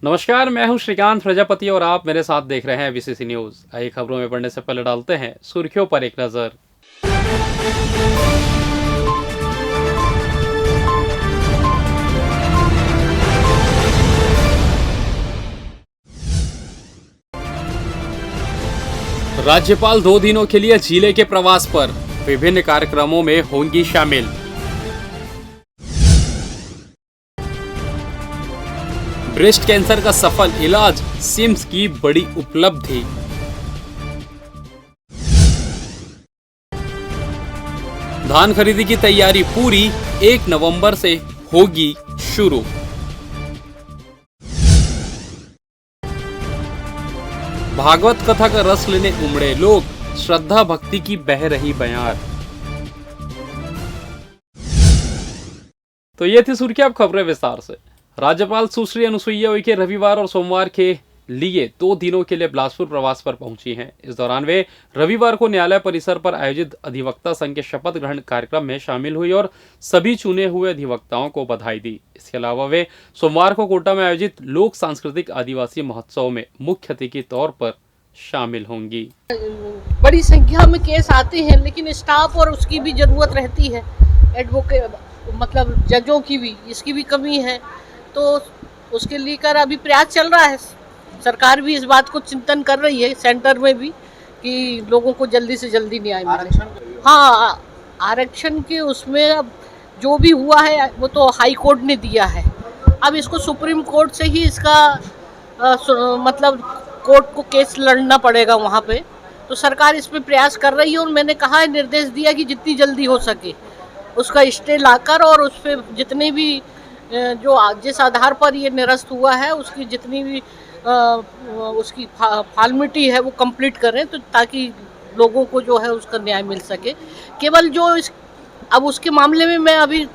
नमस्कार, मैं हूं श्रीकांत प्रजापति और आप मेरे साथ देख रहे हैं बीसीसी न्यूज। आइए खबरों में पढ़ने से पहले डालते हैं सुर्खियों पर एक नजर। राज्यपाल 2 दिनों के लिए जिले के प्रवास पर, विभिन्न कार्यक्रमों में होंगी शामिल। ब्रेस्ट कैंसर का सफल इलाज, सिम्स की बड़ी उपलब्धि। धान खरीदी की तैयारी पूरी, 1 नवंबर से होगी शुरू। भागवत कथा का रस लेने उमड़े लोग, श्रद्धा भक्ति की बह रही बयार। तो ये थी सुर्खियां, अब खबरें विस्तार से। राज्यपाल सुश्री अनुसुईया उइके रविवार और सोमवार के लिए 2 दिनों के लिए बिलासपुर प्रवास पर पहुंची हैं। इस दौरान वे रविवार को न्यायालय परिसर पर आयोजित अधिवक्ता संघ के शपथ ग्रहण कार्यक्रम में शामिल हुई और सभी चुने हुए अधिवक्ताओं को बधाई दी। इसके अलावा वे सोमवार को कोटा में आयोजित लोक सांस्कृतिक आदिवासी महोत्सव में मुख्य अतिथि के तौर पर शामिल होंगी। बड़ी संख्या में केस आते हैं, लेकिन स्टाफ और उसकी भी जरूरत रहती है, एडवोकेट मतलब जजों की भी, इसकी भी कमी है। तो उसके लेकर अभी प्रयास चल रहा है। सरकार भी इस बात को चिंतन कर रही है, सेंटर में भी, कि लोगों को जल्दी से जल्दी न्याय मिले। हाँ, आरक्षण के उसमें अब जो भी हुआ है वो तो हाई कोर्ट ने दिया है। अब इसको सुप्रीम कोर्ट से ही इसका मतलब कोर्ट को केस लड़ना पड़ेगा वहाँ पे। तो सरकार इस पे प्रयास कर रही है और मैंने कहा है, निर्देश दिया कि जितनी जल्दी हो सके उसका स्टे लाकर और उस पे जितने भी जो जिस आधार पर ये निरस्त हुआ है उसकी जितनी भी उसकी फॉर्मेलिटी है वो कंप्लीट करें, तो ताकि लोगों को जो है उसका न्याय मिल सके। केवल जो अब उसके मामले में मैं अभी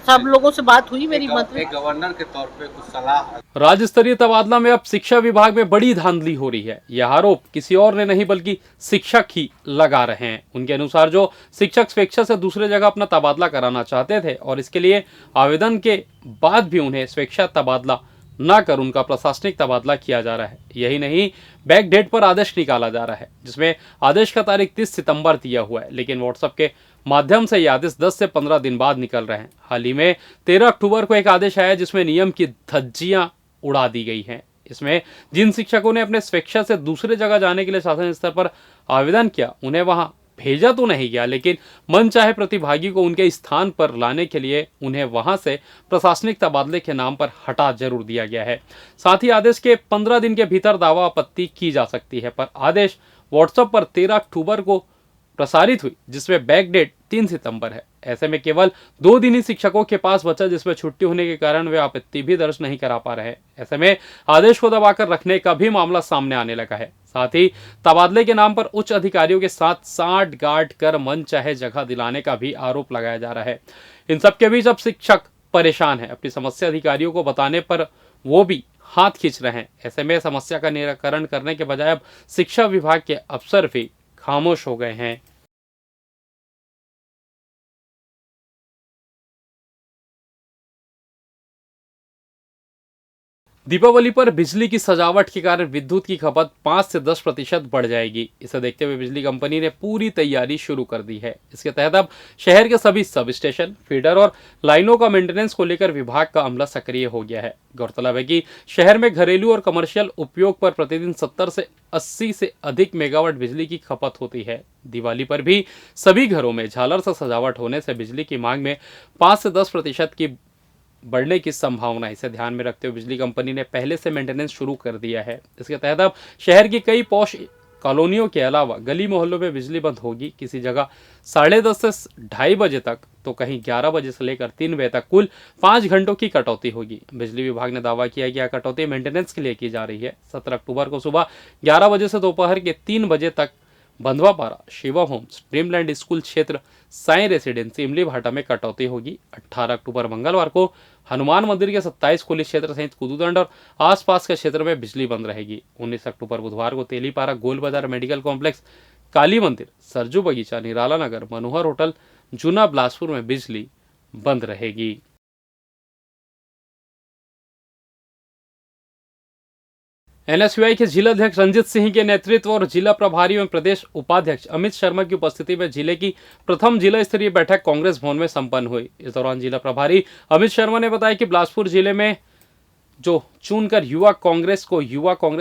सब लोगों से बात हुई मेरी मंत्री गवर्नर के तौर पे कुछ सलाह। राज्य स्तरीय तबादला में अब शिक्षा विभाग में बड़ी धांधली हो रही है। यह आरोप किसी और ने नहीं बल्कि शिक्षक ही लगा रहे हैं। उनके अनुसार जो शिक्षक स्वेच्छा से दूसरे जगह अपना तबादला कराना चाहते थे और इसके लिए आवेदन के बाद भी उन्हें स्वेच्छा तबादला न कर उनका प्रशासनिक तबादला किया जा रहा है। यही नहीं, बैक डेट पर आदेश निकाला जा रहा है, जिसमें आदेश का तारीख 30 सितंबर दिया हुआ है, लेकिन व्हाट्सएप के माध्यम से यह आदेश 10 से 15 दिन बाद निकल रहे हैं। हाल ही में 13 अक्टूबर को एक आदेश आया जिसमें नियम की धज्जियां उड़ा दी गई हैं। इसमें जिन शिक्षकों ने अपने स्वेच्छा से दूसरे जगह जाने के लिए शासन स्तर पर आवेदन किया, उन्हें वहां भेजा तो नहीं गया, लेकिन मन चाहे प्रतिभागी को उनके स्थान पर लाने के लिए उन्हें वहां से प्रशासनिक तबादले के नाम पर हटा जरूर दिया गया है। साथ ही आदेश के 15 दिन के भीतर दावा आपत्ति की जा सकती है, पर आदेश व्हाट्सएप पर 13 अक्टूबर को प्रसारित हुई, जिसमें बैक डेट 3 सितंबर है। ऐसे में केवल 2 दिन ही शिक्षकों के पास बचा, जिसमें छुट्टी होने के कारण वे आपत्ति भी दर्ज नहीं करा पा रहे हैं। ऐसे में आदेश को दबाकर रखने का भी मामला सामने आने लगा है। साथ ही तबादले के नाम पर उच्च अधिकारियों के साथ साठ गांठ कर मन चाहे जगह दिलाने का भी आरोप लगाया जा रहा है। इन सबके बीच अब शिक्षक परेशान है। अपनी समस्या अधिकारियों को बताने पर वो भी हाथ खींच रहे हैं। ऐसे में समस्या का निराकरण करने के बजाय अब शिक्षा विभाग के अफसर भी खामोश हो गए हैं। दीपावली पर बिजली की सजावट के कारण विद्युत की खपत 5 से 10% बढ़ जाएगी। इसे देखते हुए बिजली कंपनी ने पूरी तैयारी शुरू कर दी है। इसके तहत अब शहर के सभी सब स्टेशन, फीडर और लाइनों का मेंटेनेंस को लेकर विभाग का अमला सक्रिय हो गया है। गौरतलब है कि शहर में घरेलू और कमर्शियल उपयोग पर प्रतिदिन 70 से 80 से अधिक मेगावाट बिजली की खपत होती है। दिवाली पर भी सभी घरों में झालर से सजावट होने से बिजली की मांग में 5 से 10% की बढ़ने की संभावना। इसे ध्यान में रखते हुए बिजली कंपनी ने पहले से मेंटेनेंस शुरू कर दिया है। इसके तहत अब शहर की कई पॉश कॉलोनियों के अलावा गली मोहल्लों में बिजली बंद होगी। किसी जगह 10:30 से 2:30 बजे तक, तो कहीं 11 बजे से लेकर 3 बजे तक कुल 5 घंटों की कटौती होगी। बिजली विभाग ने दावा किया कि यह कटौती मेंटेनेंस के लिए की जा रही है। 17 अक्टूबर को सुबह 11 बजे से दोपहर के 3 बजे तक Bandhwapara, Shiva homes, Dreamland school क्षेत्र, साई रेसिडेंसी, इमली भाटा में कटौती होगी। 18 अक्टूबर मंगलवार को हनुमान मंदिर के 27 खुली क्षेत्र सहित कुदूदंड और आसपास के क्षेत्र में बिजली बंद रहेगी। 19 अक्टूबर बुधवार को तेलीपारा, गोल बाजार, मेडिकल कॉम्प्लेक्स, काली मंदिर, सरजू बगीचा, निराला नगर, मनोहर होटल, जूना बिलासपुर में बिजली बंद रहेगी। एनएसयूआई के जिलाध्यक्ष रंजित सिंह के नेतृत्व और जिला प्रभारी एवं प्रदेश उपाध्यक्ष अमित शर्मा की उपस्थिति में जिले की प्रथम जिला स्तरीय बैठक कांग्रेस भवन में संपन्न हुई। इस दौरान जिला प्रभारी अमित शर्मा ने बताया कि बिलासपुर जिले में जो चुनकर युवा कांग्रेस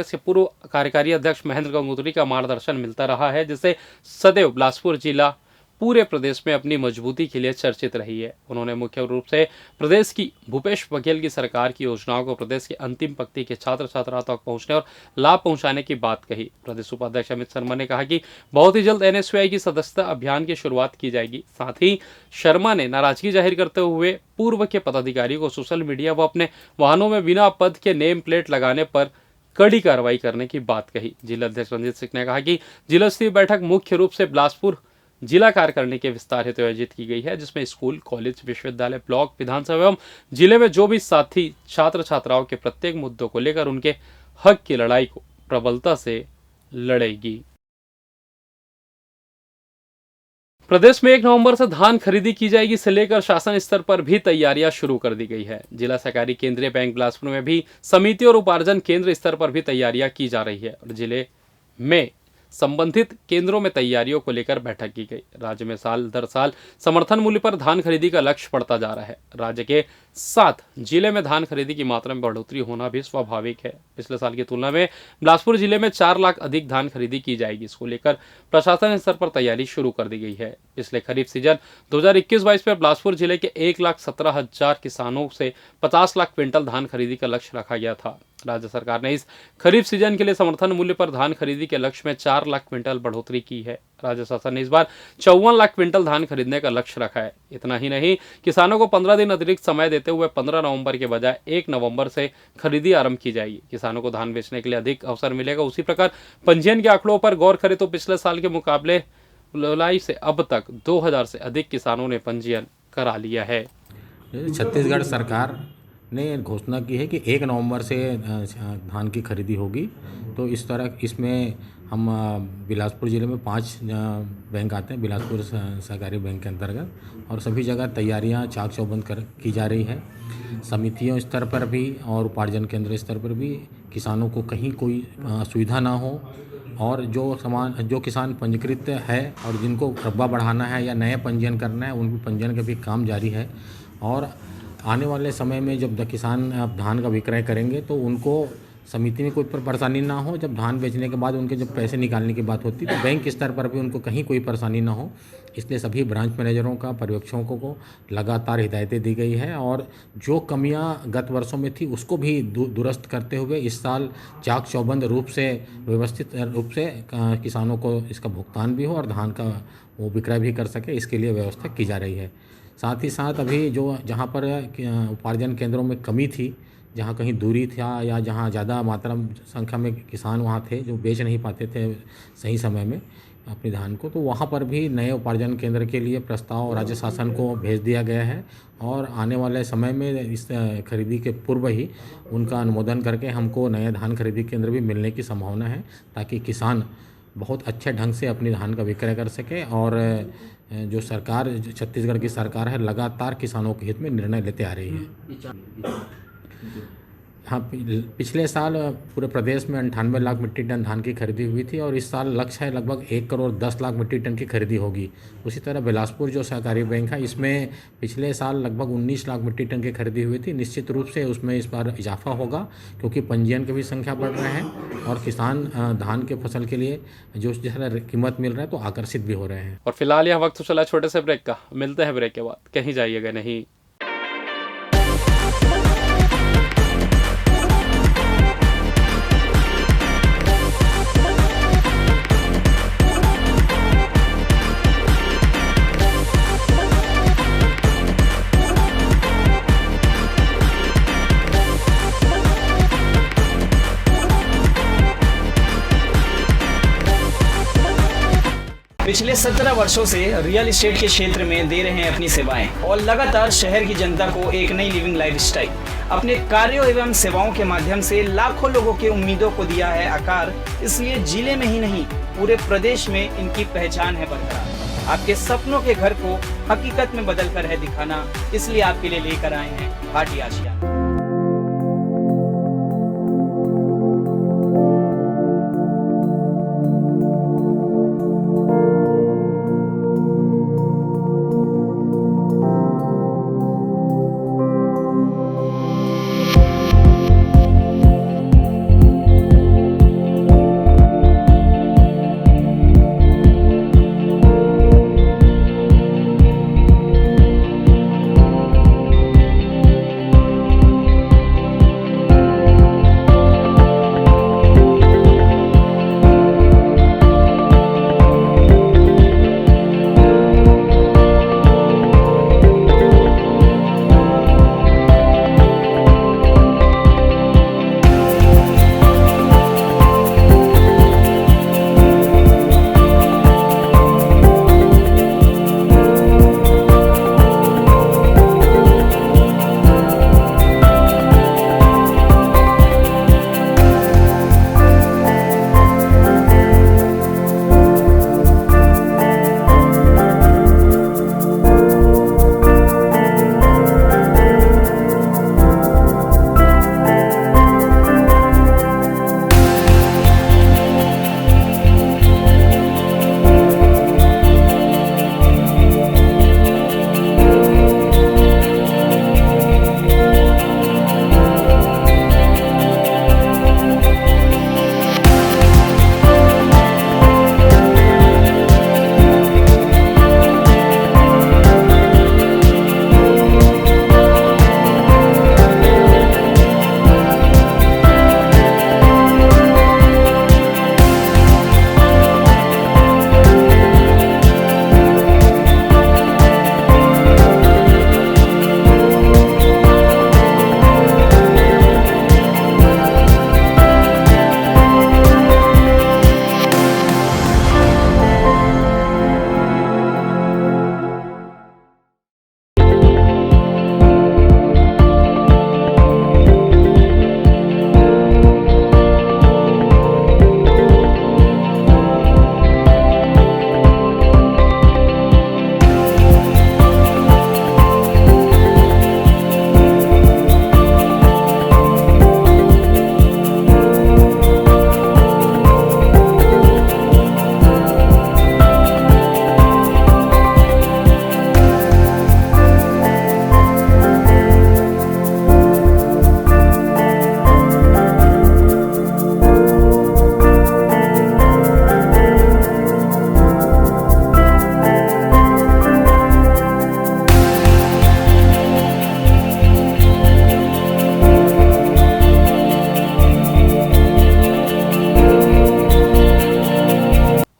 के पूर्व कार्यकारी अध्यक्ष महेंद्र गंगोत्री का मार्गदर्शन मिलता रहा है, जिससे सदैव बिलासपुर जिला पूरे प्रदेश में अपनी मजबूती के लिए चर्चित रही है। उन्होंने मुख्य रूप से प्रदेश की भूपेश बघेल की सरकार की योजनाओं को प्रदेश के अंतिम पंक्ति के छात्र छात्राओं तक पहुंचने और लाभ पहुंचाने की बात कही। प्रदेश उपाध्यक्ष अमित शर्मा ने कहा कि बहुत ही जल्द एनएसयूआई की सदस्यता अभियान की शुरुआत की जाएगी। साथ ही शर्मा ने नाराजगी जाहिर करते हुए पूर्व के पदाधिकारियों को सोशल मीडिया व अपने वाहनों में बिना पद के नेम प्लेट लगाने पर कड़ी कार्रवाई करने की बात कही। जिला अध्यक्ष रंजित सिंह ने कहा कि जिला स्तरीय बैठक मुख्य रूप से बिलासपुर जिला कार्यकारिणी के विस्तार हेतु आयोजित की गई है, जिसमें स्कूल, कॉलेज, विश्वविद्यालय, ब्लॉक, विधानसभा एवं जिले में जो भी साथी छात्र छात्राओं के प्रत्येक मुद्दों को लेकर उनके हक की लड़ाई को प्रबलता से लड़ेगी। प्रदेश में 1 नवंबर से धान खरीदी की जाएगी, इसे लेकर शासन स्तर पर भी तैयारियां शुरू कर दी गई है। जिला सहकारी केंद्रीय बैंक बिलासपुर में भी समिति और उपार्जन केंद्र स्तर पर भी तैयारियां की जा रही है और जिले में संबंधित केंद्रों में तैयारियों को लेकर बैठक की गई। राज्य में साल दर साल समर्थन मूल्य पर धान खरीदी का लक्ष्य बढ़ता जा रहा है। राज्य के साथ जिले में धान खरीदी की मात्रा में बढ़ोतरी होना भी स्वाभाविक है। पिछले साल की तुलना में बिलासपुर जिले में 4 लाख अधिक धान खरीदी की जाएगी। इसको लेकर प्रशासन स्तर पर तैयारी शुरू कर दी गई है। पिछले खरीफ सीजन 2021-22 में बिलासपुर जिले के 1,17,000 किसानों से 50 लाख क्विंटल धान खरीदी का लक्ष्य रखा गया था। राज्य सरकार ने इस खरीफ सीजन के लिए समर्थन मूल्य पर धान खरीदी के लक्ष्य में 4 लाख क्विंटल बढ़ोतरी की है। राज्य शासन ने इस बार 54 लाख क्विंटल धान खरीदने का लक्ष्य रखा है। इतना ही नहीं, किसानों को 15 दिन अतिरिक्त समय देते हुए 15 नवंबर के बजाय 1 नवंबर से खरीदी आरंभ की जाएगी। किसानों को धान बेचने के लिए अधिक अवसर मिलेगा। उसी प्रकार पंजीयन के आंकड़ों पर गौर करें तो पिछले साल के मुकाबले जुलाई से अब तक 2000 से अधिक किसानों ने पंजीयन करा लिया है। छत्तीसगढ़ सरकार ने घोषणा की है कि 1 नवंबर से धान की खरीदी होगी। तो इस तरह इसमें हम बिलासपुर ज़िले में 5 बैंक आते हैं बिलासपुर सहकारी बैंक के अंतर्गत, और सभी जगह तैयारियां चाक चौबंद की जा रही है। समितियों स्तर पर भी और उपार्जन केंद्र स्तर पर भी किसानों को कहीं कोई असुविधा ना हो, और जो किसान पंजीकृत है और जिनको रकबा बढ़ाना है या नया पंजीयन करना है, उनकी पंजीयन का भी काम जारी है। और आने वाले समय में जब किसान धान का विक्रय करेंगे तो उनको समिति में कोई परेशानी ना हो। जब धान बेचने के बाद उनके जब पैसे निकालने की बात होती है तो बैंक स्तर पर भी उनको कहीं कोई परेशानी ना हो, इसलिए सभी ब्रांच मैनेजरों का पर्यवेक्षकों को लगातार हिदायतें दी गई है। और जो कमियां गत वर्षों में थी उसको भी दुरुस्त करते हुए इस साल चाक चौबंद रूप से व्यवस्थित रूप से किसानों को इसका भुगतान भी हो और धान का वो विक्रय भी कर सके, इसके लिए व्यवस्था की जा रही है। साथ ही साथ अभी जहाँ पर उपार्जन केंद्रों में कमी थी, जहाँ कहीं दूरी था या जहाँ ज़्यादा मात्रा संख्या में किसान वहाँ थे जो बेच नहीं पाते थे सही समय में अपने धान को, तो वहाँ पर भी नए उपार्जन केंद्र के लिए प्रस्ताव राज्य शासन को भेज दिया गया है। और आने वाले समय में इस खरीदी के पूर्व ही उनका अनुमोदन करके हमको नए धान खरीदी केंद्र भी मिलने की संभावना है, ताकि किसान बहुत अच्छे ढंग से अपनी धान का विक्रय कर सके। और जो सरकार छत्तीसगढ़ की सरकार है लगातार किसानों के हित में निर्णय लेते आ रही है। हाँ, पिछले साल पूरे प्रदेश में 98 लाख मीट्रिक टन धान की खरीदी हुई थी और इस साल लक्ष्य है लगभग 1 करोड़ 10 लाख मीट्रिक टन की खरीदी होगी। उसी तरह बिलासपुर जो सहकारी बैंक है इसमें पिछले साल लगभग 19 लाख मीट्रिक टन की खरीदी हुई थी। निश्चित रूप से उसमें इस बार इजाफा होगा क्योंकि पंजीयन की भी संख्या बढ़ रहे हैं और किसान धान के फसल के लिए जो जिस तरह कीमत मिल रहा है तो आकर्षित भी हो रहे हैं। और फिलहाल यह वक्त चला छोटे से ब्रेक का, मिलते हैं ब्रेक के बाद, कहीं जाइएगा नहीं। पिछले 17 वर्षों से रियल एस्टेट के क्षेत्र में दे रहे हैं अपनी सेवाएं और लगातार शहर की जनता को एक नई लिविंग लाइफस्टाइल। अपने कार्यों एवं सेवाओं के माध्यम से लाखों लोगों की उम्मीदों को दिया है आकार, इसलिए जिले में ही नहीं पूरे प्रदेश में इनकी पहचान है बरकरार। आपके सपनों के घर को हकीकत में बदल कर है दिखाना, इसलिए आपके लिए लेकर आए हैं भाटी आशियाना।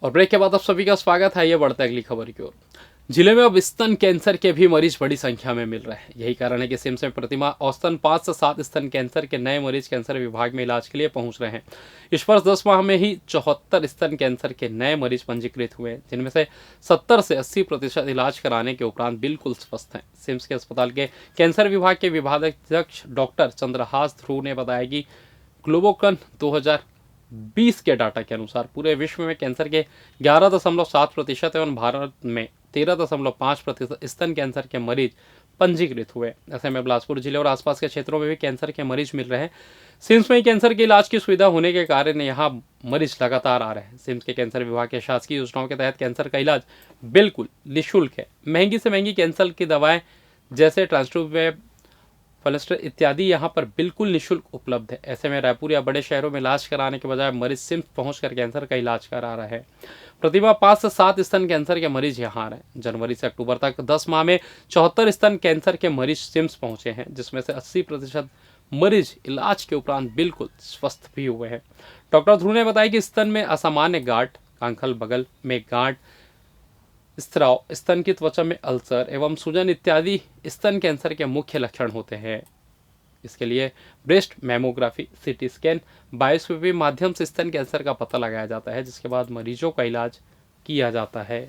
और ब्रेक के बाद आप सभी का स्वागत है। ये बढ़ता है अगली खबर की ओर। जिले में अब स्तन कैंसर के भी मरीज बड़ी संख्या में मिल रहे हैं। यही कारण है कि सिम्स में प्रतिमाह औसतन 5 से 7 स्तन कैंसर के नए मरीज कैंसर विभाग में इलाज के लिए पहुंच रहे हैं। इस वर्ष 10 माह में ही 74 स्तन कैंसर के नए मरीज पंजीकृत हुए हैं, जिनमें से 70 से 80% इलाज कराने के उपरांत बिल्कुल स्वस्थ हैं। सिम्स के अस्पताल के कैंसर विभाग के विभागाध्यक्ष डॉक्टर चंद्रहास ध्रुव ने बताया कि ग्लोबोकन 2020 के डाटा के अनुसार पूरे विश्व में कैंसर के 11.7% एवं भारत में 13.5% स्तन कैंसर के मरीज पंजीकृत हुए। ऐसे में बिलासपुर जिले और आसपास के क्षेत्रों में भी कैंसर के मरीज मिल रहे हैं। सिम्स में कैंसर के इलाज की सुविधा होने के कारण यहाँ मरीज लगातार आ रहे हैं। सिम्स के कैंसर विभाग के शासकीय योजनाओं के तहत कैंसर का इलाज बिल्कुल निःशुल्क है। महंगी से महंगी कैंसर की दवाएं जैसे ट्रांसट्यूब, फलस्टर इत्यादि यहाँ पर बिल्कुल निःशुल्क उपलब्ध है। ऐसे में रायपुर या बड़े शहरों में इलाज कराने के बजाय मरीज सिम्स पहुंचकर कैंसर का इलाज करा रहे हैं। प्रतिमाह 5 से 7 स्तन कैंसर के मरीज यहाँ आ रहे हैं। जनवरी से अक्टूबर तक 10 माह में 74 स्तन कैंसर के मरीज सिम्स पहुंचे हैं, जिसमें से 80% मरीज इलाज के उपरांत बिल्कुल स्वस्थ भी हुए हैं। डॉक्टर ध्रुव ने बताया कि स्तन में असामान्य गांठ, कांखल बगल में गांठ, स्त्राव, स्तन की त्वचा में अल्सर एवं सूजन इत्यादि स्तन कैंसर के मुख्य लक्षण होते हैं। इसके लिए breast mammography, CT scan, biopsy माध्यम से स्तन कैंसर का पता लगाया जाता है, जिसके बाद मरीजों का इलाज किया जाता है।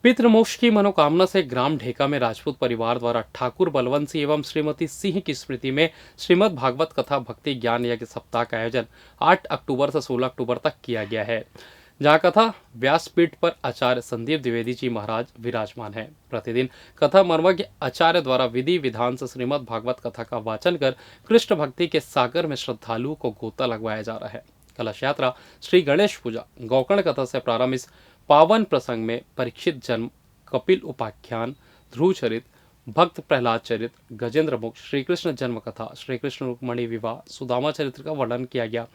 पितृमोक्ष की मनोकामना से ग्राम ढेका में राजपूत परिवार द्वारा ठाकुर बलवंत सिंह एवं श्रीमती सिंह की स्मृति में श्रीमद् भागवत कथा भक्ति ज्ञान यज्ञ सप्ताह का आयोजन 8 अक्टूबर से 16 अक्टूबर तक किया गया है, जहाँ कथा व्यासपीठ पर आचार्य संदीप द्विवेदी जी महाराज विराजमान है। प्रतिदिन कथा मर्मज्ञ आचार्य द्वारा विधि विधान से श्रीमद् भागवत कथा का वाचन कर कृष्ण भक्ति के सागर में श्रद्धालुओं को गोता लगवाया जा रहा है। कलश यात्रा, श्री गणेश पूजा, गौकर्ण कथा से प्रारंभ इस पावन प्रसंग में परीक्षित जन्म, कपिल उपाख्यान, ध्रुव चरित, भक्त प्रहलाद चरित, गजेंद्र मुख, श्री कृष्ण जन्म कथा, श्री कृष्ण रुक्मणी विवाह, सुदामा चरित्र का वर्णन किया गया,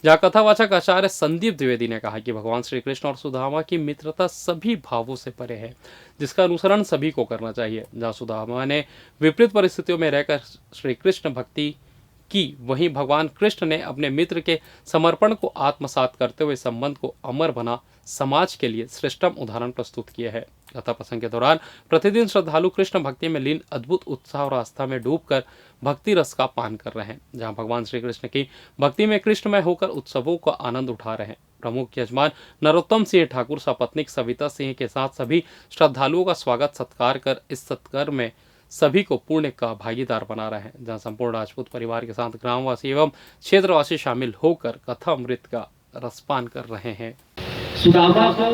जहाँ कथावाचक आचार्य संदीप द्विवेदी ने कहा कि भगवान श्री कृष्ण और सुदामा की मित्रता सभी भावों से परे है, जिसका अनुसरण सभी को करना चाहिए। जहाँ सुदामा ने विपरीत परिस्थितियों में रहकर श्री कृष्ण भक्ति की, वहीं भगवान कृष्ण ने अपने मित्र के समर्पण को आत्मसात करते हुए संबंध को अमर बना समाज के लिए श्रेष्ठतम उदाहरण प्रस्तुत किए हैं। कथा प्रसंग के दौरान प्रतिदिन श्रद्धालु कृष्ण भक्ति में लीन अद्भुत उत्साह और आस्था में डूबकर भक्ति रस का पान कर रहे हैं, जहां भगवान श्री कृष्ण की भक्ति में कृष्णमय होकर उत्सवों का आनंद उठा रहे हैं। प्रमुख यजमान नरोत्तम सिंह ठाकुर सपत्नीक सविता सिंह के साथ सभी श्रद्धालुओं का स्वागत सत्कार कर इस सत्कार में सभी को पुण्य का भागीदार बना रहे हैं, जहां संपूर्ण राजपूत परिवार के साथ ग्रामवासी एवं क्षेत्रवासी शामिल होकर कथा अमृत का रसपान कर रहे हैं। सुदामा को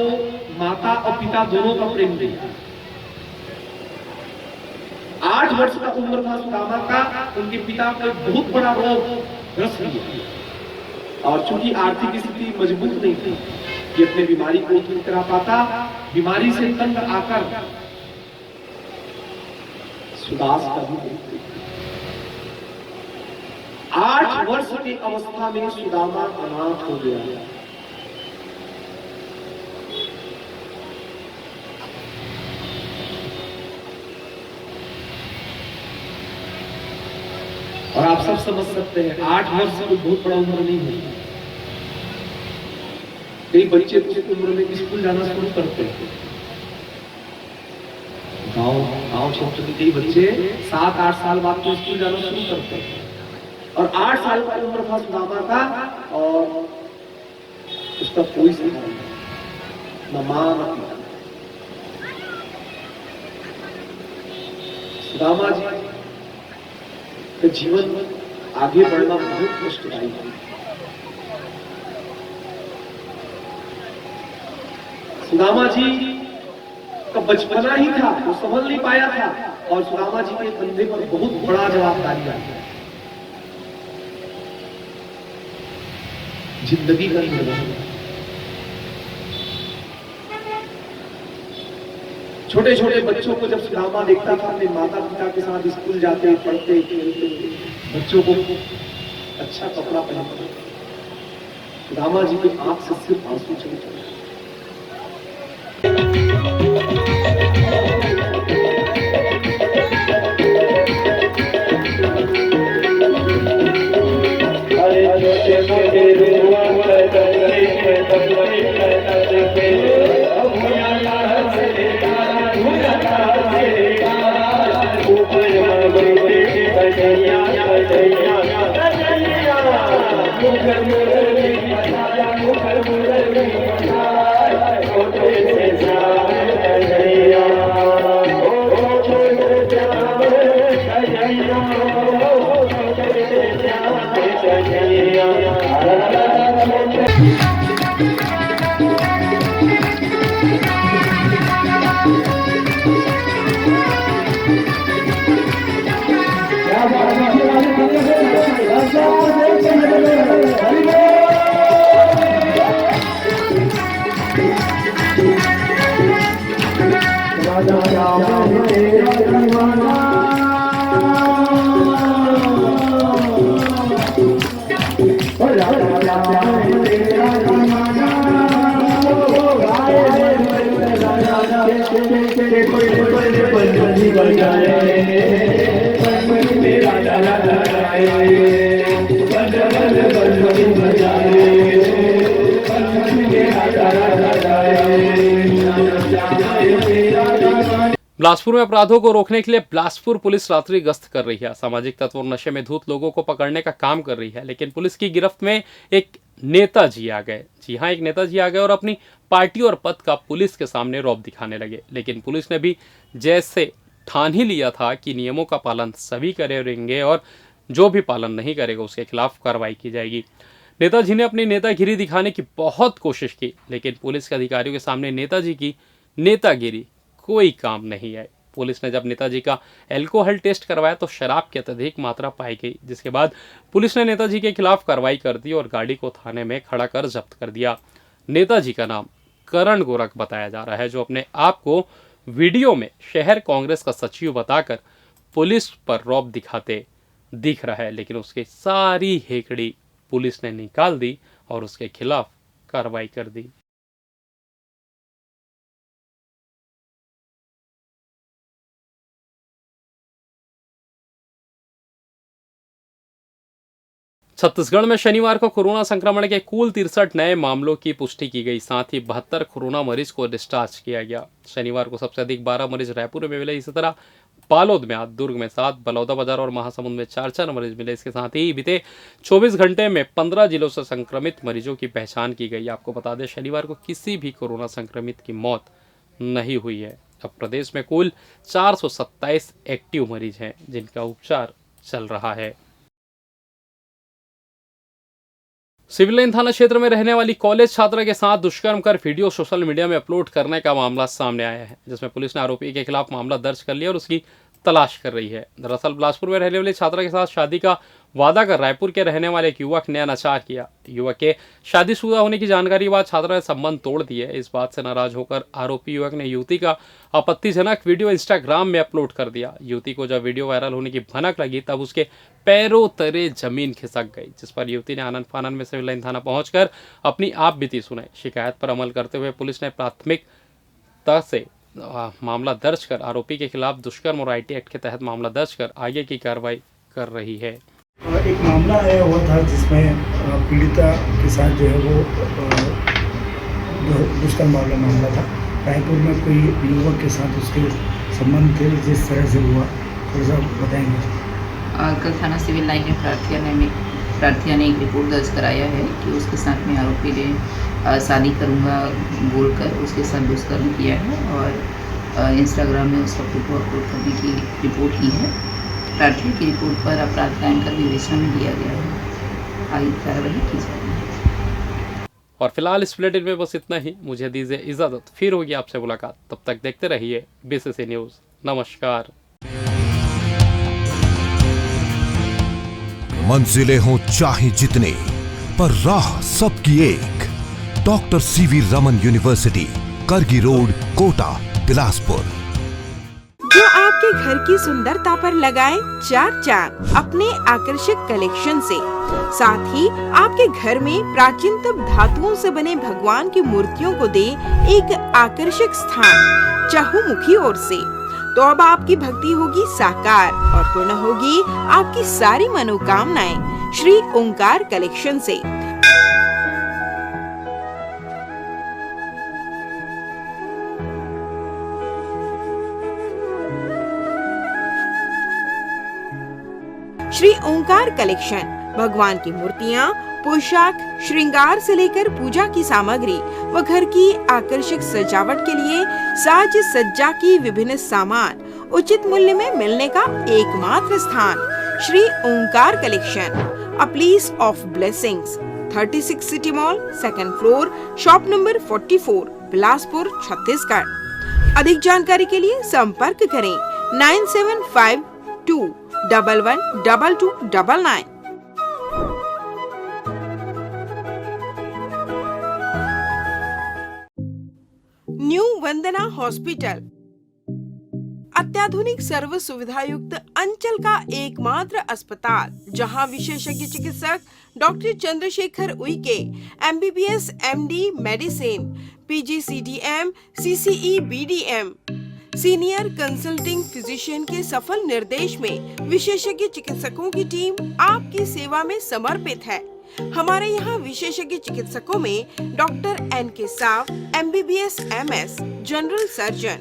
माता और पिता दोनों का प्रेम दिया। 8 वर्ष का उम्र था सुदामा का, उनके पिता को बहुत बड़ा रोग ग्रस्त हुआ और चूंकि आर्थिक स्थिति मजबूत नहीं थी कि अपने बीमारी को ठीक करा पाता, बीमारी से तंग आकर सुदास का भी 8 वर्ष की अवस्था में सुदामा अनाथ हो गया। और आप सब समझ सकते हैं 8 वर्ष कोई बहुत बड़ा उम्र नहीं है। कई बच्चे उस उम्र में स्कूल जाना शुरू करते हैं। गांव क्षेत्र के कई बच्चे 7-8 साल बाद तो स्कूल जाना शुरू करते हैं और 8 साल का उम्र था सुदामा का और उसका कोई सहारा नहीं, न मां न पिता। सुदामा जी का जीवन आगे बढ़ना बहुत कष्टदायी है। सुदामा जी का बचपना ही था, वो संभल नहीं पाया था और सुदामा जी के कंधे पर बहुत बड़ा जवाबदारी आ गया। जिंदगी का निर्णय। छोटे छोटे बच्चों को जब सुदामा देखता था अपने माता पिता के साथ स्कूल जाते, पढ़ते, खेलते, बच्चों को अच्छा कपड़ा पहनते, सुदामा जी की आंख से सिर्फ आंसू चले जाते। हरे बिलासपुर में अपराधों को रोकने के लिए बिलासपुर पुलिस रात्रि गश्त कर रही है। सामाजिक तत्व और नशे में धूत लोगों को पकड़ने का काम कर रही है, लेकिन पुलिस की गिरफ्त में एक नेताजी आ गए। जी हाँ, एक नेताजी आ गए और अपनी पार्टी और पद का पुलिस के सामने रौब दिखाने लगे। लेकिन पुलिस ने भी जैसे ठान ही लिया था कि नियमों का पालन सभी करेंगे और जो भी पालन नहीं करेगा उसके खिलाफ कार्रवाई की जाएगी। नेताजी ने अपनी नेतागिरी दिखाने की बहुत कोशिश की, लेकिन पुलिस के अधिकारियों के सामने नेताजी की नेतागिरी कोई काम नहीं आई। पुलिस ने जब नेताजी का अल्कोहल टेस्ट करवाया तो शराब की अत्यधिक मात्रा पाई गई, जिसके बाद पुलिस ने नेताजी के खिलाफ कार्रवाई कर दी और गाड़ी को थाने में खड़ा कर जब्त कर दिया। नेताजी का नाम करण गोरख बताया जा रहा है, जो अपने आप को वीडियो में शहर कांग्रेस का सचिव बताकर पुलिस पर रौब दिखाते दिख रहा है, लेकिन उसकी सारी हेकड़ी पुलिस ने निकाल दी और उसके खिलाफ कार्रवाई कर दी। छत्तीसगढ़ में शनिवार को कोरोना संक्रमण के कुल 63 नए मामलों की पुष्टि की गई। साथ ही 72 कोरोना मरीज को डिस्चार्ज किया गया। शनिवार को सबसे अधिक 12 मरीज रायपुर में मिले। इसी तरह बालोद में 8, दुर्ग में 7, बलौदाबाजार और महासमुंद में 4 मरीज मिले। इसके साथ ही बीते 24 घंटे में 15 जिलों से संक्रमित मरीजों की पहचान की गई। आपको बता दें, शनिवार को किसी भी कोरोना संक्रमित की मौत नहीं हुई है। अब प्रदेश में कुल 427 एक्टिव मरीज हैं, जिनका उपचार चल रहा है। सिविल लाइन थाना क्षेत्र में रहने वाली कॉलेज छात्रा के साथ दुष्कर्म कर वीडियो सोशल मीडिया में अपलोड करने का मामला सामने आया है, जिसमें पुलिस ने आरोपी के खिलाफ मामला दर्ज कर लिया और उसकी तलाश कर रही है। दरअसल बिलासपुर में रहने वाली छात्रा के साथ शादी का वादा कर रायपुर के रहने वाले एक युवक ने अनाचार किया। युवक के शादीशुदा होने की जानकारी के बाद छात्रा ने संबंध तोड़ दिए। इस बात से नाराज होकर आरोपी युवक ने युवती का आपत्तिजनक वीडियो इंस्टाग्राम में अपलोड कर दिया। युवती को जब वीडियो वायरल होने की भनक लगी, तब उसके पैरों तले जमीन खिसक गई, जिस पर युवती ने आनंद फानन में सिविल लाइन थाना पहुंचकर अपनी आप बीती सुनाई। शिकायत पर अमल करते हुए पुलिस ने प्राथमिकता से मामला दर्ज कर आरोपी के खिलाफ दुष्कर्म और आईटी एक्ट के तहत मामला दर्ज कर आगे की कार्रवाई कर रही है। एक मामला आया हुआ था जिसमें पीड़िता के साथ जो है वो दुष्कर्म वाला मामला था। रायपुर में कोई युवक के साथ उसके संबंध थे, जिस तरह से हुआ थोड़ा सा बताएंगे। कल थाना सिविल लाइन में प्रार्थिया ने एक रिपोर्ट दर्ज कराया है कि उसके साथ में आरोपी ने शादी करूंगा बोलकर उसके साथ दुष्कर्म किया है और इंस्टाग्राम में उसका फोटो अपलोड करने की रिपोर्ट की है। प्रार्थी की रिपोर्ट पर अपराध कायम कर विवेचना में लिया गया है। आगे कार्रवाई की जाएगी। और फिलहाल इस बुलेटिन में बस इतना ही। मुझे दीजिए इजाजत, फिर होगी आपसे मुलाकात। तब तक देखते रहिए बीसीसी न्यूज़। नमस्कार। मंजिलें हों चाहे जितने, पर राह सबकी एक। डॉक्टर सीवी रमन यूनिवर्सिटी, करगी रोड, कोटा, बिलासपुर। जो आपके घर की सुंदरता पर लगाए चार चांद अपने आकर्षक कलेक्शन से। साथ ही आपके घर में प्राचीनतम धातुओं से बने भगवान की मूर्तियों को दे एक आकर्षक स्थान चहुमुखी ओर से। तो अब आपकी भक्ति होगी साकार और पूर्ण होगी आपकी सारी मनोकामनाएं श्री ओंकार कलेक्शन से। श्री ओंकार कलेक्शन भगवान की मूर्तियाँ, पोशाक, श्रृंगार से लेकर पूजा की सामग्री व घर की आकर्षक सजावट के लिए साज सज्जा की विभिन्न सामान उचित मूल्य में मिलने का एकमात्र स्थान Shri Omkar collection, a place of blessings, 36 city mall, 2nd floor, shop number 44, Bilaspur, Chhattisgarh. अधिक जानकारी के लिए संपर्क करें 9752 112299। न्यू वंदना हॉस्पिटल अत्याधुनिक सर्व सुविधा युक्त अंचल का एकमात्र अस्पताल, जहां विशेषज्ञ चिकित्सक doctor Chandrashekhar Uikey MBBS MD medicine, PGCDM CCE BDM senior consulting physician के सफल निर्देश में विशेषज्ञ चिकित्सकों की टीम आपकी सेवा में समर्पित है। हमारे यहाँ विशेषज्ञ चिकित्सकों में doctor NK Sao MBBS MS general surgeon,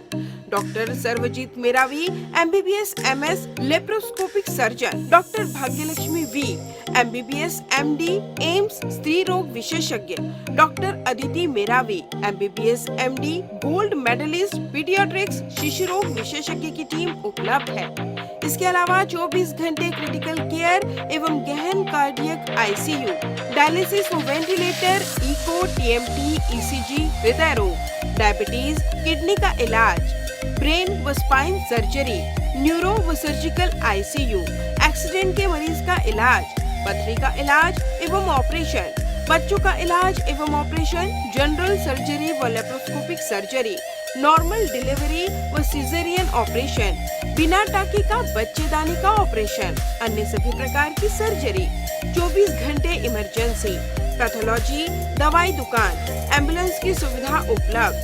doctor Sarvajeet Meravi MBBS MS laparoscopic surgeon, doctor Bhagyalakshmi V MBBS MD AIIMS स्त्री रोग विशेषज्ञ, doctor Aditi Meravi MBBS MD gold medallist paediatrics शिशु रोग विशेषज्ञ की टीम उपलब्ध है। इसके अलावा 24 घंटे क्रिटिकल केयर एवं गहन कार्डियक ICU, डायलिसिस व वेंटिलेटर, इको, TMT, ECG, हृदय रोग, डायबिटीज, किडनी का इलाज, ब्रेन व स्पाइन सर्जरी, न्यूरो व सर्जिकल ICU, एक्सीडेंट के मरीज का इलाज, पथरी का इलाज एवं ऑपरेशन, बच्चों का इलाज एवं ऑपरेशन, जनरल सर्जरी व लेप्रोस्कोपिक सर्जरी, नॉर्मल डिलीवरी व सिजेरियन ऑपरेशन, बिना टाके का बच्चेदानी का ऑपरेशन, अन्य सभी प्रकार की सर्जरी, 24 घंटे इमरजेंसी, पैथोलॉजी, दवाई दुकान, एम्बुलेंस की सुविधा उपलब्ध।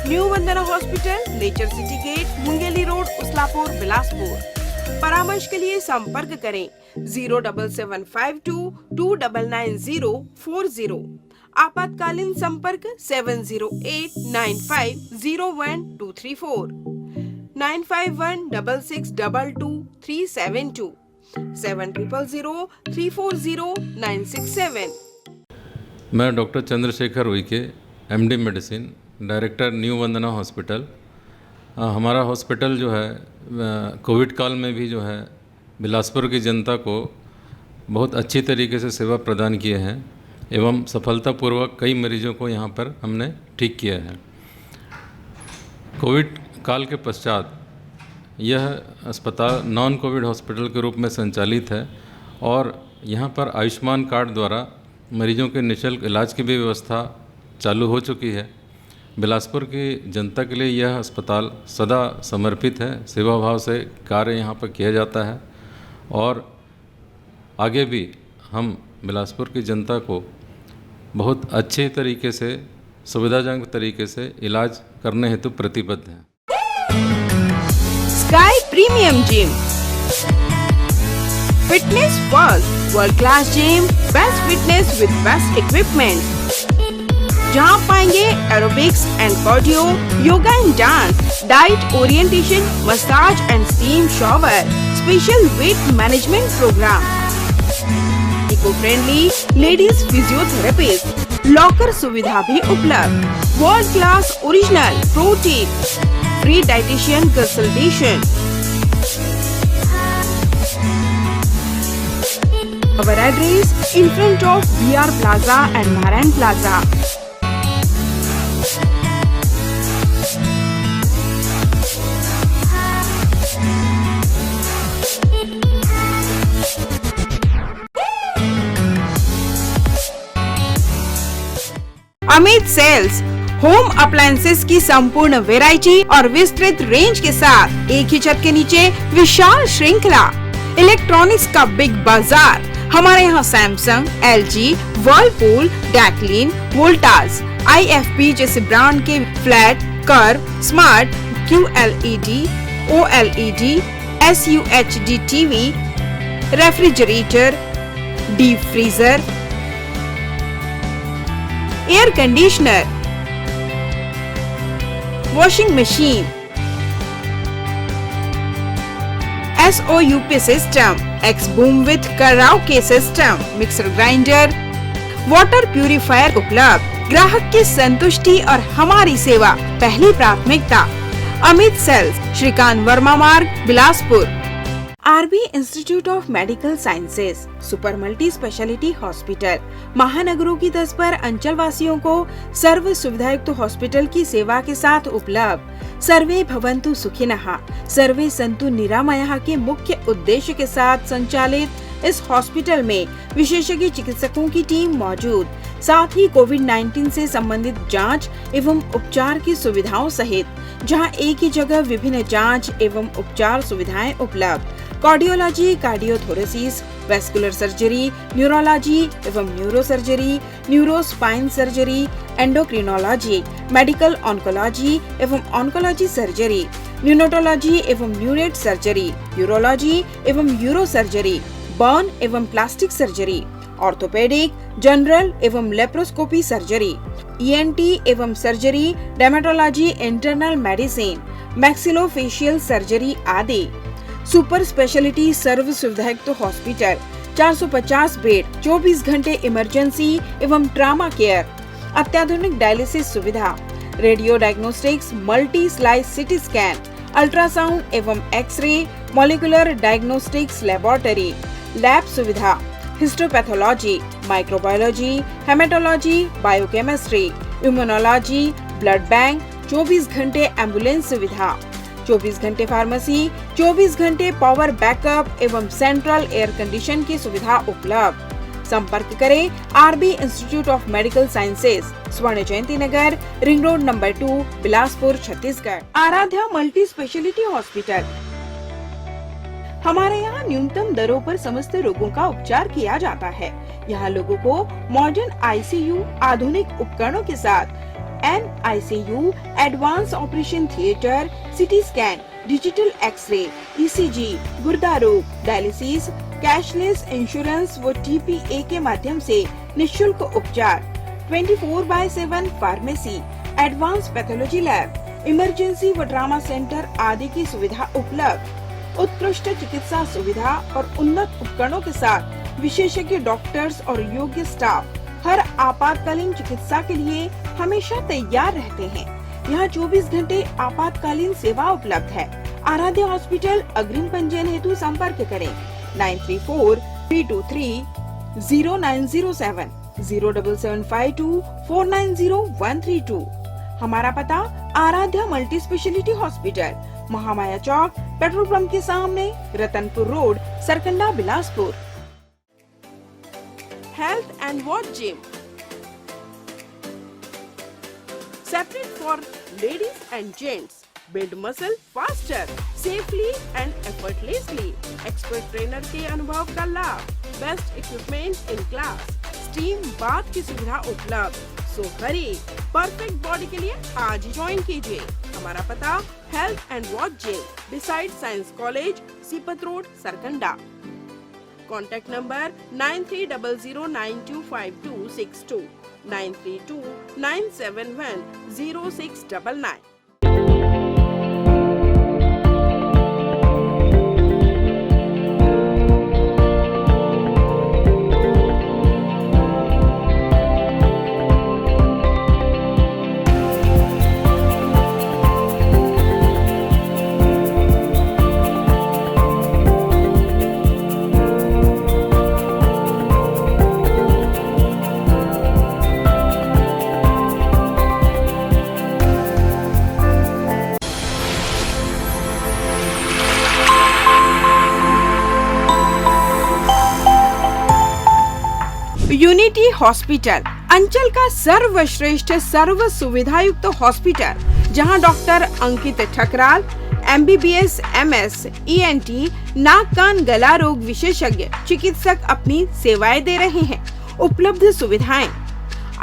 New Vandana hospital, nature city gate, Mungeli road, Uslapur, Bilaspur. परामर्श के लिए संपर्क करें 07752 299040। आपातकालीन संपर्क 7089501234, 9516622372, 7003409667। मैं doctor Chandrashekhar Uike MD medicine, director new Vandana hospital. हमारा हॉस्पिटल जो है कोविड काल में भी जो है बिलासपुर की जनता को बहुत अच्छी तरीके से सेवा प्रदान किए हैं एवं सफलतापूर्वक कई मरीजों को यहाँ पर हमने ठीक किया है। कोविड काल के पश्चात यह अस्पताल नॉन कोविड हॉस्पिटल के रूप में संचालित है और यहाँ पर आयुष्मान कार्ड द्वारा मरीजों के निःशुल्क इलाज की भी व्यवस्था चालू हो चुकी है। बिलासपुर की जनता के लिए यह अस्पताल सदा समर्पित है, सेवा भाव से कार्य यहाँ पर किया जाता है और आगे भी हम बिलासपुर की जनता को बहुत अच्छे तरीके से, सुविधाजनक तरीके से इलाज करने हेतु प्रतिबद्ध हैं। Sky premium gym, fitness first, world class gym, best fitness with best equipment, जहां पाएंगे aerobics and cardio, yoga and dance, diet orientation, massage and steam shower, special weight management programme, eco friendly ladies physiotherapist, locker सुविधा भी उपलब्ध, world class original protein, free dietician consultation. Our address in front of BR Plaza and Narayan Plaza. Amit sales, home appliances की संपूर्ण variety और विस्तृत range के साथ एक ही छत के नीचे विशाल श्रृंखला, इलेक्ट्रॉनिक्स का बिग बाजार। हमारे यहाँ सैमसंग, LG, वर्लपूल, डैकलिन, वोल्टास, IFP जैसे ब्रांड के flat, curve, smart, QLED, OLED, SUHD TV, refrigerator, deep freezer, air conditioner, washing machine, SOUP system, X boom with karaoke system, mixer grinder, water purifier उपलब्ध। ग्राहक की संतुष्टि और हमारी सेवा पहली प्राथमिकता। Amit sales, Shrikant Verma Marg, Bilaspur. RB institute of medical sciences, super multi speciality hospital, महानगरों की तर्ज पर अंचल वासियों को सर्व सुविधायुक्त हॉस्पिटल की सेवा के साथ उपलब्ध। सर्वे भवन्तु सुखिनः, सर्वे सन्तु निरामयः के मुख्य उद्देश्य के साथ संचालित इस हॉस्पिटल में विशेषज्ञ चिकित्सकों की टीम मौजूद, साथ ही कोविड-19 से संबंधित जांच एवं उपचार की सुविधाओं सहित जहां एक ही जगह विभिन्न जांच एवं उपचार सुविधाएं उपलब्ध। Cardiology, cardiothoracic, vascular surgery, neurology एवं neurosurgery, neurospine surgery, endocrinology, medical oncology एवं ऑन्कोलॉजी सर्जरी, न्यूनेटोलॉजी एवं न्यूनेट सर्जरी, यूरोलॉजी एवं यूरो सर्जरी, बर्न एवं प्लास्टिक सर्जरी, ऑर्थोपेडिक, जनरल एवं लेप्रोस्कोपी सर्जरी, ईएनटी एवं surgery, dermatology, internal medicine, maxillofacial surgery आदि। Super speciality सर्व सुविधायुक्त हॉस्पिटल, 450 बेड, 24 घंटे इमरजेंसी एवं ट्रामा केयर, अत्याधुनिक डायलिसिस सुविधा, radio diagnostics, multi slice CT scan, ultrasound एवं x ray, molecular diagnostics laboratory, lab सुविधा, histopathology, microbiology, haematology, biochemistry, immunology, blood bank, 24 घंटे एम्बुलेंस सुविधा, 24 घंटे फार्मेसी, 24 घंटे पावर बैकअप एवं सेंट्रल एयर कंडीशन की सुविधा उपलब्ध। संपर्क करें RB institute of medical sciences, Swarna Jayanti Nagar, ring road number 2, Bilaspur, Chhattisgarh. Aaradhya multi speciality hospital, हमारे यहाँ न्यूनतम दरों पर समस्त रोगों का उपचार किया जाता है। यहाँ लोगों को मॉडर्न आईसीयू, आधुनिक उपकरणों के साथ NICU, advance operation theatre, CT scan, digital X ray, ECG, गुर्दा रोग, डायलिसिस, कैशलेस इंश्योरेंस व TPA के माध्यम से निशुल्क उपचार, 24/7 pharmacy, advance pathology lab, emergency व ट्रामा सेंटर आदि की सुविधा उपलब्ध। उत्कृष्ट चिकित्सा सुविधा और उन्नत उपकरणों के साथ विशेषज्ञ डॉक्टर्स और योग्य स्टाफ हर आपातकालीन चिकित्सा के लिए हमेशा तैयार रहते हैं। यहाँ 24 घंटे आपातकालीन सेवा उपलब्ध है। आराध्या हॉस्पिटल, अग्रिम पंजीयन हेतु संपर्क करें 9343230907 07752490132। हमारा पता Aaradhya multi speciality hospital, Mahamaya Chowk, petrol pump के सामने, Ratanpur road, Sarkanda, Bilaspur. Health and Watch Gym, separate for ladies and gents. Build muscle faster, safely and effortlessly. Expert trainer के अनुभव का लाभ, best equipment in class, steam bath की सुविधा उपलब्ध। So hurry, perfect body के लिए आज ही ज्वाइन कीजिए। हमारा पता Health and Watch Gym, beside Science College, Sipat road, Sarkanda. Contact number 9300925262 9329710699। Unity hospital, अंचल का सर्वश्रेष्ठ सर्व सुविधायुक्त हॉस्पिटल, जहां डॉक्टर अंकित ठकराल, MBBS, MS, ENT, नाक कान गला रोग विशेषज्ञ चिकित्सक अपनी सेवाएं दे रहे हैं। उपलब्ध सुविधाएं: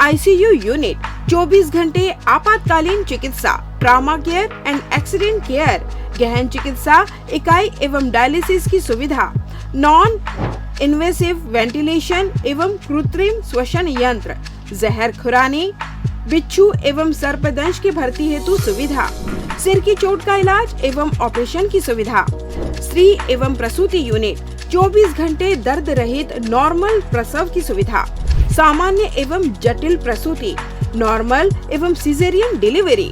ICU यूनिट, 24 घंटे आपातकालीन चिकित्सा, trauma care and accident care, गहन चिकित्सा इकाई एवं डायलिसिस की सुविधा, नॉन इन्वेसिव वेंटिलेशन एवं कृत्रिम श्वसन यंत्र, जहर खुरानी, बिच्छू एवं सर्पदंश की भर्ती हेतु सुविधा, सिर की चोट का इलाज एवं ऑपरेशन की सुविधा, स्त्री एवं प्रसूति यूनिट, 24 घंटे दर्द रहित नॉर्मल प्रसव की सुविधा, सामान्य एवं जटिल प्रसूति, नॉर्मल एवं सिजेरियन डिलीवरी,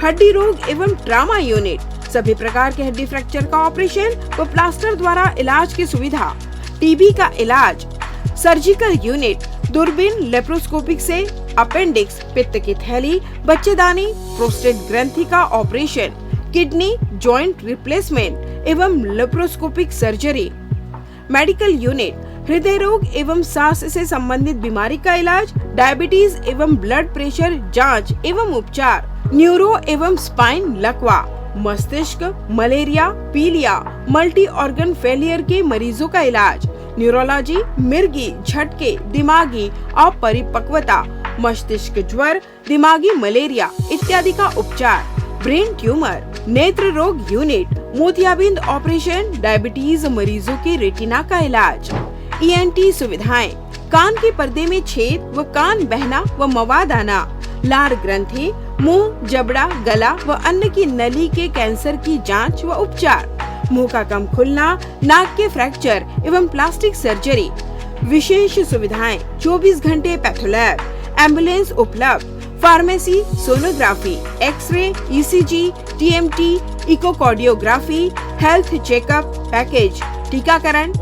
हड्डी रोग एवं ट्रामा यूनिट, सभी प्रकार के हड्डी फ्रैक्चर का ऑपरेशन व प्लास्टर द्वारा इलाज की सुविधा, टीबी का इलाज, सर्जिकल यूनिट, दूरबीन लेप्रोस्कोपिक से अपेंडिक्स, पित्त की थैली, बच्चेदानी, प्रोस्टेट ग्रंथि का ऑपरेशन, किडनी, जॉइंट रिप्लेसमेंट एवं लेप्रोस्कोपिक सर्जरी, मेडिकल यूनिट, हृदय रोग एवं सांस से संबंधित बीमारी का इलाज, डायबिटीज एवं ब्लड प्रेशर जांच एवं उपचार, न्यूरो एवं स्पाइन लकवा, मस्तिष्क, मलेरिया, पीलिया, मल्टी ऑर्गन फेलियर के मरीजों का इलाज, न्यूरोलॉजी, मिर्गी, झटके, दिमागी अपरिपक्वता, मस्तिष्क ज्वर, दिमागी मलेरिया इत्यादि का उपचार, ब्रेन ट्यूमर, नेत्र रोग यूनिट, मोतियाबिंद ऑपरेशन, डायबिटीज मरीजों के रेटिना का इलाज, ENT सुविधाएं, कान के पर्दे में छेद व कान बहना व मवाद आना, लार ग्रंथि, मुंह, जबड़ा, गला व अन्य की नली के कैंसर की जांच व उपचार, मुंह का कम खुलना, नाक के फ्रैक्चर एवं प्लास्टिक सर्जरी, विशेष सुविधाएं, 24 घंटे पैथोलैब, एम्बुलेंस उपलब्ध, pharmacy, sonography, X ray, ECG, TMT, echocardiography, health checkup package, टीकाकरण।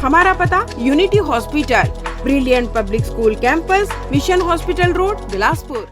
हमारा पता unity hospital, brilliant public school campus, mission hospital road, Bilaspur.